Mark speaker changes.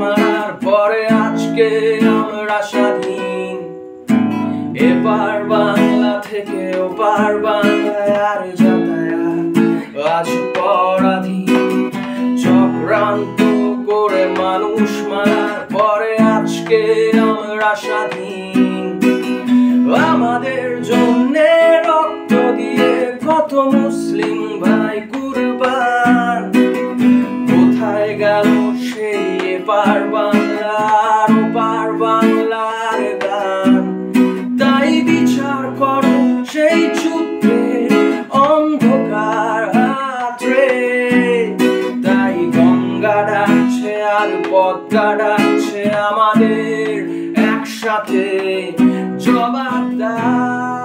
Speaker 1: মারার পরে আজকে আমরা স্বাধীন। এপার বাংলা থেকে ওপার বাংলায় আর যাতায়াত আজ পরাধীন। চক্রান্ত করে মানুষ মারার পরে আজকে আমরা স্বাধীন। আমাদের জন্যে রক্ত দিয়ে কত মুসলিম ভাই কুরবান। কোথায় গেল সেই এপার বাংলার ওপার বাংলার গান? তাই বিচার করো সেই যুদ্ধের অন্ধকার রাত্রে। তাই গঙ্গা ডাকছে আর পদ্মা ডাকছে আমাদের একসাথে জবাব দাও।